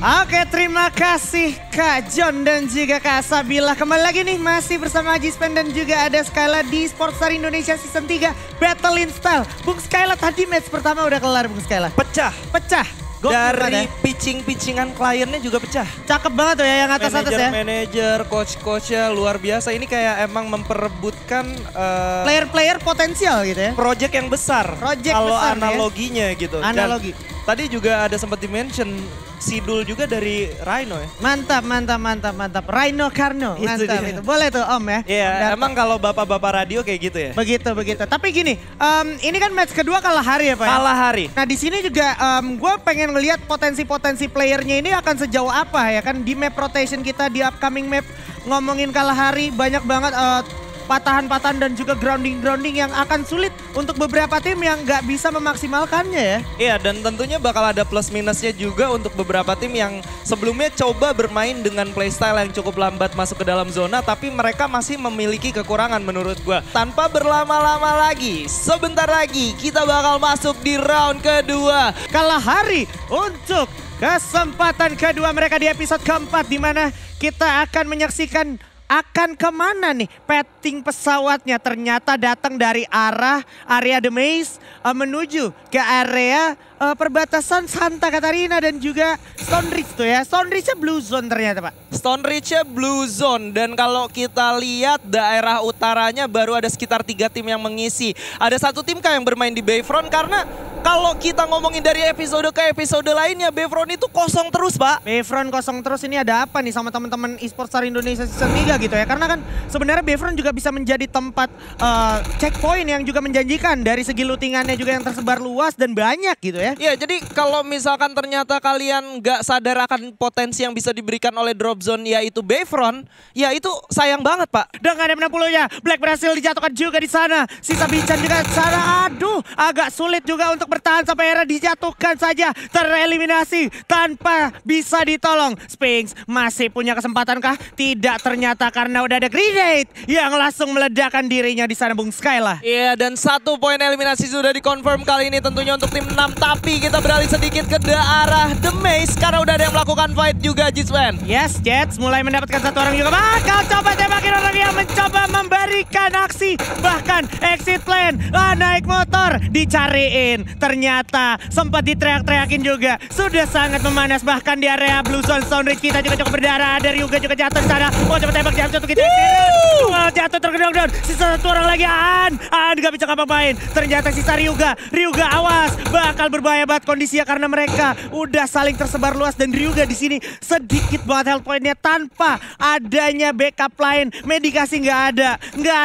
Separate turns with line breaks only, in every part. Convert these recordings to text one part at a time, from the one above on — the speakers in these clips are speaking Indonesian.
Oke, terima kasih Kak John dan juga Kak Sabila. Kembali lagi nih masih bersama Jispen dan juga ada Skyla di Sportstar Indonesia Season 3 Battle in Style. Bung Skyla tadi match pertama udah kelar Bung Skyla.
Pecah.
Dari
Dari pitching-pitchingan kliennya juga pecah.
cakep banget tuh ya yang atas-atas ya.
Manajer, coach-coachnya luar biasa. Ini kayak emang memperebutkan
Player-player potensial gitu ya.
project yang besar. Kalau
besar
analoginya gitu.
Analogi.
Dan tadi juga ada sempat di-mention Sidul juga dari Rhino ya.
Mantap. Rhino Karno, mantap itu. Boleh tuh Om ya.
Iya, emang kalau bapak-bapak radio kayak gitu ya.
Begitu. Tapi gini, ini kan match kedua kalah hari ya Pak.
Kalah hari.
Nah di sini juga gue pengen ngelihat potensi playernya ini akan sejauh apa ya kan di map rotation kita di upcoming map ngomongin kalah hari banyak banget patahan-patahan dan juga grounding yang akan sulit untuk beberapa tim yang nggak bisa memaksimalkannya ya.
Iya, dan tentunya bakal ada plus minusnya juga untuk beberapa tim yang sebelumnya coba bermain dengan playstyle yang cukup lambat masuk ke dalam zona, tapi mereka masih memiliki kekurangan menurut gua. Tanpa berlama-lama lagi, sebentar lagi kita bakal masuk di round kedua.
Kalah hari untuk kesempatan kedua mereka di episode keempat di mana kita akan menyaksikan akan kemana nih petting pesawatnya. Ternyata datang dari area The Maze menuju ke area perbatasan Santa Catarina dan juga Stone Ridge tuh ya. Stone Ridge-nya Blue Zone ternyata Pak.
Stone Ridge-nya Blue Zone dan kalau kita lihat daerah utaranya baru ada sekitar 3 tim yang mengisi. Ada 1 tim kah yang bermain di Bayfront karena kalau kita ngomongin dari episode ke episode lainnya Bayfront itu kosong terus Pak.
Bayfront kosong terus, ini ada apa nih sama teman-teman eSportstar Indonesia Season 3 gitu ya. Karena kan sebenarnya Bayfront juga bisa menjadi tempat checkpoint yang juga menjanjikan dari segi lootingannya juga yang tersebar luas dan banyak gitu ya.
Iya, jadi kalau misalkan ternyata kalian nggak sadar akan potensi yang bisa diberikan oleh drop zone yaitu Bayfront, ya itu sayang banget Pak.
Dengan M60-nya, Black berhasil dijatuhkan juga di sana. Sisa Bican juga di sana. Aduh, agak sulit juga untuk bertahan sampai era dijatuhkan saja. Tereliminasi tanpa bisa ditolong. Sphinx masih punya kesempatan kah? Tidak ternyata karena udah ada grenade yang langsung meledakkan dirinya di sana Bung Skyla.
Iya, dan 1 poin eliminasi sudah dikonfirm kali ini tentunya untuk tim 6. Tapi kita beralih sedikit ke arah The Maze karena udah ada yang melakukan fight juga Jispen.
Yes, Jets mulai mendapatkan 1 orang juga. Bakal coba tembakin orang yang mencoba memberikan aksi. Bahkan exit plan, naik motor, dicariin. Ternyata sempat diteriak-teriakin juga. Sudah sangat memanas bahkan di area Blue Zone. Stone Ridge kita juga cukup berdarah. Ada Ryuga juga jatuh di sana. Mau coba tembak jatuh kita. Jatuh tergedong-gedong. Sisa 1 orang lagi. Aan gak bisa ngapa-ngapain. Ternyata sisa Ryuga awas. Bakal berbahaya banget kondisinya karena mereka udah saling tersebar luas dan Ryuga di sini sedikit banget health point-nya tanpa adanya backup lain. Medikasi nggak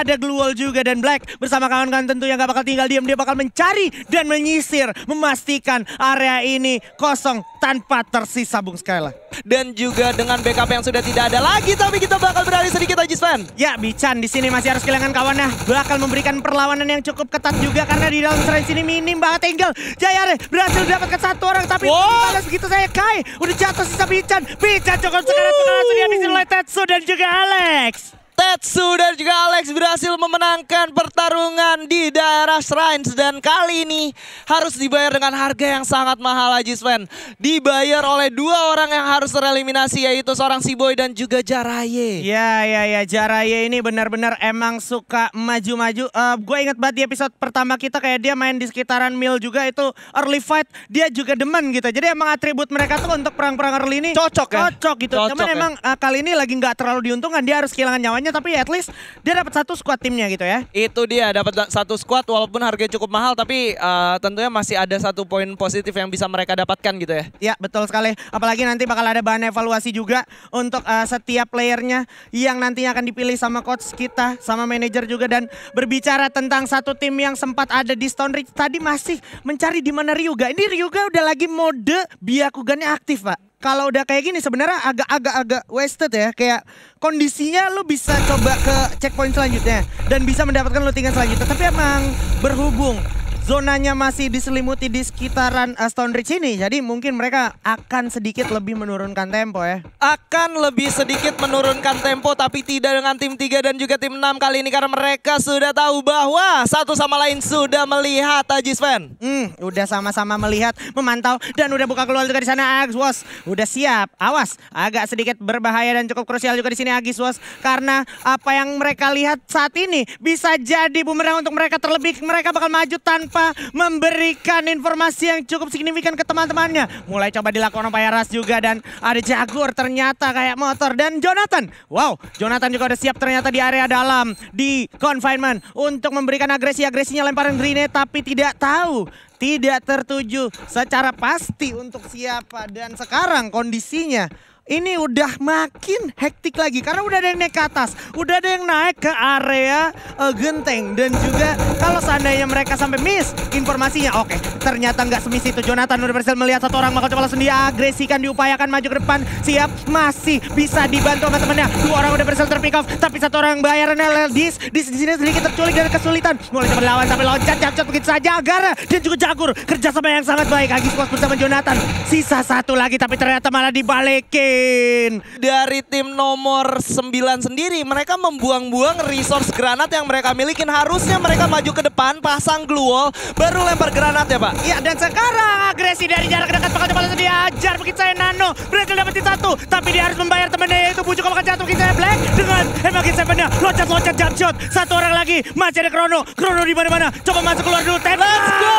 ada glue wall juga dan Black bersama kawan-kawan tentu yang nggak bakal tinggal diam, dia bakal mencari dan menyisir memastikan area ini kosong tanpa tersisa Bung Skyla.
Dan juga dengan backup yang sudah tidak ada lagi, tapi kita bakal beralih sedikit aja Sven.
Ya, Bican di sini masih harus kehilangan kawannya, bakal memberikan perlawanan yang cukup ketat juga karena di dalam range sini minim banget angle. Jayare berhasil mendapatkan 1 orang tapi balas begitu saya Kai. Udah jatuh sisa Bican cukup sekarang langsung dihabisin oleh Tetsu dan juga Alex.
Tetsu dan juga Alex berhasil memenangkan pertarungan di daerah Shrines. Dan kali ini harus dibayar dengan harga yang sangat mahal aja Sven. Dibayar oleh 2 orang yang harus tereliminasi yaitu seorang Siboy dan juga Jaraye.
Ya, Jaraye ini benar-benar emang suka maju-maju. Gue inget banget di episode pertama kita kayak dia main di sekitaran mill juga itu early fight. Dia juga demen gitu. Jadi emang atribut mereka tuh untuk perang-perang early ini
cocok
gitu. Cuman emang kali ini lagi nggak terlalu diuntungkan. Dia harus kehilangan nyawanya tapi at least dia dapat 1 squad timnya gitu ya.
Itu dia dapat 1 squad walaupun harganya cukup mahal tapi tentunya masih ada 1 poin positif yang bisa mereka dapatkan gitu ya.
Ya betul sekali, apalagi nanti bakal ada bahan evaluasi juga untuk setiap playernya yang nantinya akan dipilih sama coach kita, sama manajer juga. Dan berbicara tentang 1 tim yang sempat ada di Stone Ridge tadi masih mencari di mana Ryuga. Ini Ryuga udah lagi mode Byakugannya aktif Pak. Kalau udah kayak gini sebenarnya agak wasted ya. Kayak kondisinya lu bisa coba ke checkpoint selanjutnya dan bisa mendapatkan lootingan selanjutnya. Tapi emang berhubung zonanya masih diselimuti di sekitaran Stone Ridge ini. Jadi mungkin mereka akan sedikit lebih menurunkan tempo ya.
Akan lebih sedikit menurunkan tempo, tapi tidak dengan tim 3 dan juga tim 6 kali ini. Karena mereka sudah tahu bahwa satu sama lain sudah melihat Ajis Fan.
Udah sama-sama melihat, memantau, dan udah buka keluar juga di sana. Agis udah siap. Awas, agak sedikit berbahaya dan cukup krusial juga di sini Agis karena apa yang mereka lihat saat ini bisa jadi bumerang untuk mereka. Terlebih mereka bakal maju tanpa memberikan informasi yang cukup signifikan ke teman-temannya. Mulai coba dilakukan oleh Ras juga, dan ada Jaguar ternyata kayak motor, dan Jonathan. Wow, Jonathan juga udah siap ternyata di area dalam, di confinement untuk memberikan agresi-agresinya, lemparan grenade, tapi tidak tahu, tidak tertuju secara pasti untuk siapa. Dan sekarang kondisinya ini udah makin hektik lagi karena udah ada yang naik ke atas, udah ada yang naik ke area genteng, dan juga kalau seandainya mereka sampai miss informasinya, oke, ternyata nggak semis itu. Jonathan udah berhasil melihat satu orang, bakal coba langsung diagresikan, diupayakan maju ke depan, siap, masih bisa dibantu sama temennya. Dua orang udah berhasil terpick off, tapi satu orang bayarannya di sini sedikit terculik dan kesulitan. Mulai coba lawan tapi loncat begitu saja. Agara dan juga Jagur kerjasama yang sangat baik. Agis bersama Jonathan, sisa satu lagi tapi ternyata malah dibalikin.
Dari tim nomor 9 sendiri, mereka membuang-buang resource granat yang mereka milikin. Harusnya mereka maju ke depan, pasang glue wall, baru lempar granat ya Pak.
Iya, dan sekarang agresi dari jarak dekat bakal coba langsung diajar. Begitu saya Nano berhasil dapetin satu, tapi dia harus membayar temennya, yaitu Bujuk bakal jatuh. Begitu saya Black dengan Begitu saya loncat jump shot. Satu orang lagi, masih ada Chrono di mana-mana. Coba masuk keluar dulu.
Let's go!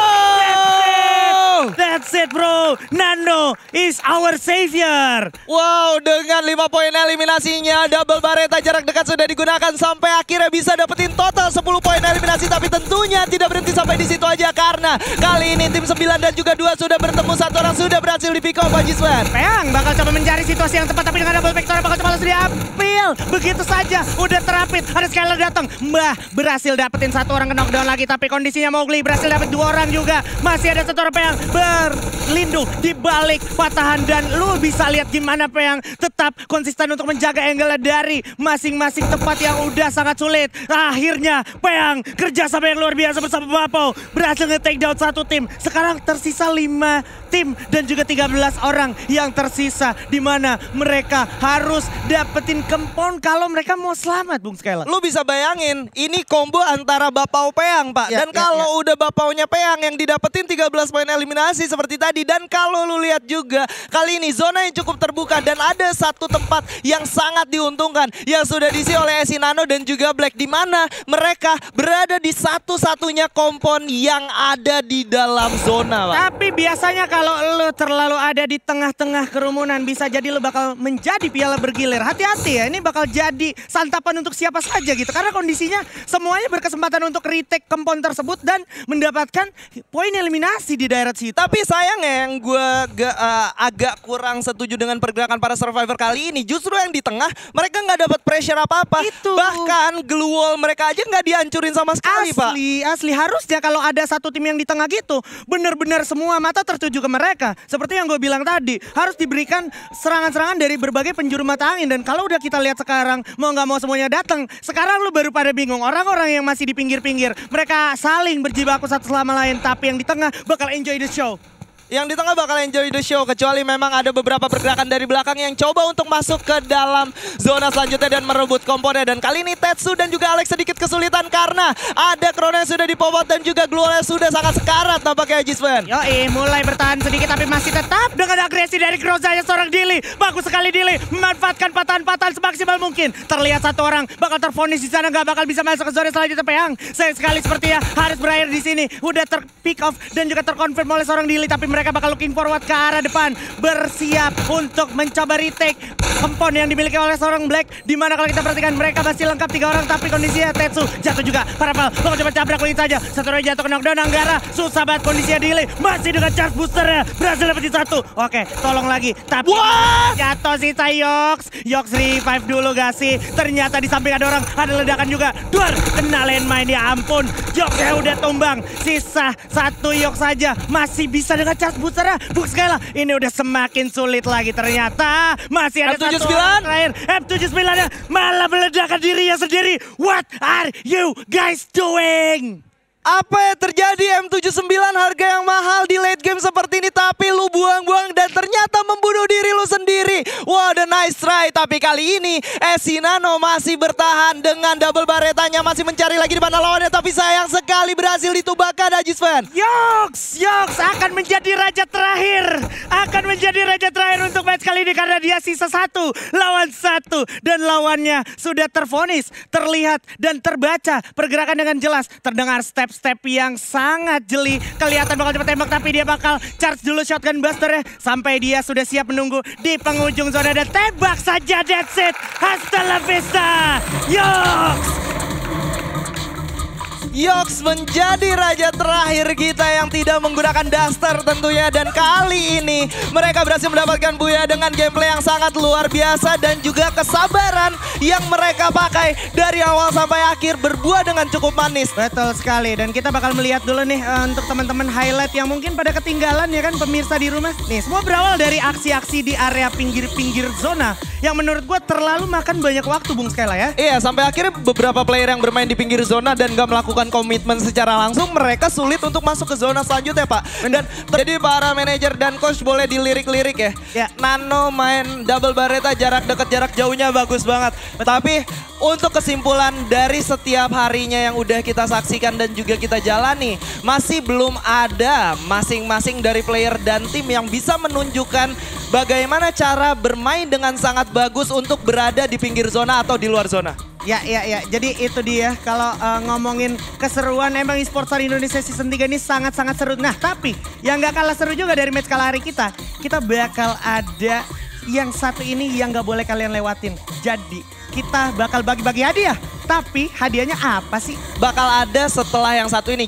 That's it bro, Nano is our savior.
Wow, dengan 5 poin eliminasinya, double bareta jarak dekat sudah digunakan sampai akhirnya bisa dapetin total 10 poin eliminasi. Tapi tentunya tidak berhenti sampai di situ aja, karena kali ini tim 9 dan juga 2 sudah bertemu. Satu orang sudah berhasil di pick off Ajis Fan.
Peang bakal coba mencari situasi yang tepat, tapi dengan double vector bakal coba langsung diambil. Begitu saja, udah terapit. Ada Skylar datang, berhasil dapetin satu orang ke knockdown lagi, tapi kondisinya Mowgli berhasil dapet 2 orang juga. Masih ada satu orang Peang berlindung di balik patahan, dan lu bisa lihat gimana Peang tetap konsisten untuk menjaga angle dari masing-masing tempat yang udah sangat sulit. Akhirnya Peang kerjasama yang luar biasa bersama Bapo berhasil nge-take down satu tim. Sekarang tersisa 5 tim dan juga 13 orang yang tersisa, di mana mereka harus dapetin kempon kalau mereka mau selamat, Bung Skylar.
Lu bisa bayangin, ini combo antara Bapau Peang Pak. Dan kalau udah Bapaunya Peang yang didapetin 13 poin eliminasi seperti tadi. Dan kalau lu lihat juga, kali ini zona yang cukup terbuka, dan ada satu tempat yang sangat diuntungkan yang sudah diisi oleh Esi Nano dan juga Black, di mana mereka berada di satu-satunya kompon yang ada di dalam zona Pak.
Tapi biasanya kalau lu terlalu ada di tengah-tengah kerumunan, bisa jadi lu bakal menjadi piala bergilir. Hati-hati ya, ini bakal jadi santapan untuk siapa saja gitu, karena kondisinya semuanya berkesempatan untuk retake kempon tersebut dan mendapatkan poin eliminasi di daerah situ.
Tapi sayangnya yang gue agak kurang setuju dengan pergerakan para survivor kali ini, justru yang di tengah mereka nggak dapat pressure apa-apa. Bahkan glue wall mereka aja nggak dihancurin sama sekali Pak.
Asli harusnya kalau ada satu tim yang di tengah gitu, benar-benar semua mata tertuju ke mereka. Seperti yang gue bilang tadi, harus diberikan serangan-serangan dari berbagai penjuru mata angin. Dan kalau udah kita lihat sekarang, mau nggak mau semuanya datang. Sekarang lu baru pada bingung, orang-orang yang masih di pinggir-pinggir, mereka saling berjibaku satu sama lain, tapi yang di tengah bakal enjoy the show.
Yang di tengah bakal enjoy the show, kecuali memang ada beberapa pergerakan dari belakang yang coba untuk masuk ke dalam zona selanjutnya dan merebut komponen. Dan kali ini Tetsu dan juga Alex sedikit kesulitan karena ada Chrono yang sudah dipopot dan juga Glue yang sudah sangat sekarat nampaknya Ajis Fan.
Yoi, mulai bertahan sedikit tapi masih tetap dengan agresi dari Grozanya seorang Dili. Bagus sekali Dili, memanfaatkan patahan-patahan semaksimal mungkin. Terlihat satu orang bakal terfonis di sana, nggak bakal bisa masuk ke zona selanjutnya. Peang sayang sekali sepertinya harus berakhir di sini. Udah ter-pick off dan juga terkonfirm oleh seorang Dili, tapi mereka bakal looking forward ke arah depan, bersiap untuk mencoba retake kempon yang dimiliki oleh seorang Black. Dimana kalau kita perhatikan mereka masih lengkap 3 orang, tapi kondisinya Tetsu jatuh juga. Parapel bakal coba cabrak lagi saja. Satu orang jatuh ke knockdown. Anggara susah banget kondisinya delay, masih dengan charge boosternya berhasil dapetin satu. Oke, tolong lagi, tapi jatuh sisa Yox revive dulu gak sih? Ternyata di samping ada orang, ada ledakan juga. Duar, kena landmine, ya ampun. Yoxnya udah tumbang, sisa satu Yox saja, masih bisa dengan charge boosternya. Bung Skylar, ini udah semakin sulit lagi. Ternyata masih ada satu orang terakhir. M79 nya malah meledakan dirinya sendiri. What are you guys doing?
Apa yang terjadi M79 harga yang mahal di late game seperti ini tapi lu buang-buang dan ternyata membunuh diri lu sendiri. Wah, the nice try. Tapi kali ini Esinano masih bertahan dengan double baretanya, masih mencari lagi di mana lawannya, tapi sayang sekali berhasil ditubahkan Ajis fan.
Yoks akan menjadi raja terakhir. Akan menjadi raja terakhir untuk match kali ini karena dia sisa 1 lawan 1 dan lawannya sudah tervonis, terlihat dan terbaca pergerakan dengan jelas. Terdengar step yang sangat jeli. Kelihatan bakal cepat tembak tapi dia bakal charge dulu shotgun busternya sampai dia sudah siap menunggu di penghujung zona dan tembak saja, that's it. Hasta la vista.
Yoks menjadi raja terakhir kita yang tidak menggunakan Duster tentunya. Dan kali ini mereka berhasil mendapatkan Buya dengan gameplay yang sangat luar biasa. Dan juga kesabaran yang mereka pakai dari awal sampai akhir berbuah dengan cukup manis.
Betul sekali, dan kita bakal melihat dulu nih untuk teman-teman highlight yang mungkin pada ketinggalan ya kan pemirsa di rumah. Nih semua berawal dari aksi-aksi di area pinggir-pinggir zona yang menurut gue terlalu makan banyak waktu Bung Skela ya.
Iya, sampai akhirnya beberapa player yang bermain di pinggir zona dan gak melakukan komitmen secara langsung, mereka sulit untuk masuk ke zona selanjutnya Pak. Dan jadi para manajer dan coach boleh dilirik-lirik ya.
Ya.
Nano main double bareta jarak dekat jarak jauhnya bagus banget. Tapi untuk kesimpulan dari setiap harinya yang udah kita saksikan dan juga kita jalani, masih belum ada masing-masing dari player dan tim yang bisa menunjukkan bagaimana cara bermain dengan sangat bagus untuk berada di pinggir zona atau di luar zona.
Ya. Jadi itu dia kalau ngomongin keseruan emang esports hari Indonesia season 3 ini sangat-sangat seru. Nah tapi yang gak kalah seru juga dari match kala hari kita bakal ada yang satu ini yang gak boleh kalian lewatin. Jadi kita bakal bagi-bagi hadiah. Tapi hadiahnya apa sih?
Bakal ada setelah yang satu ini.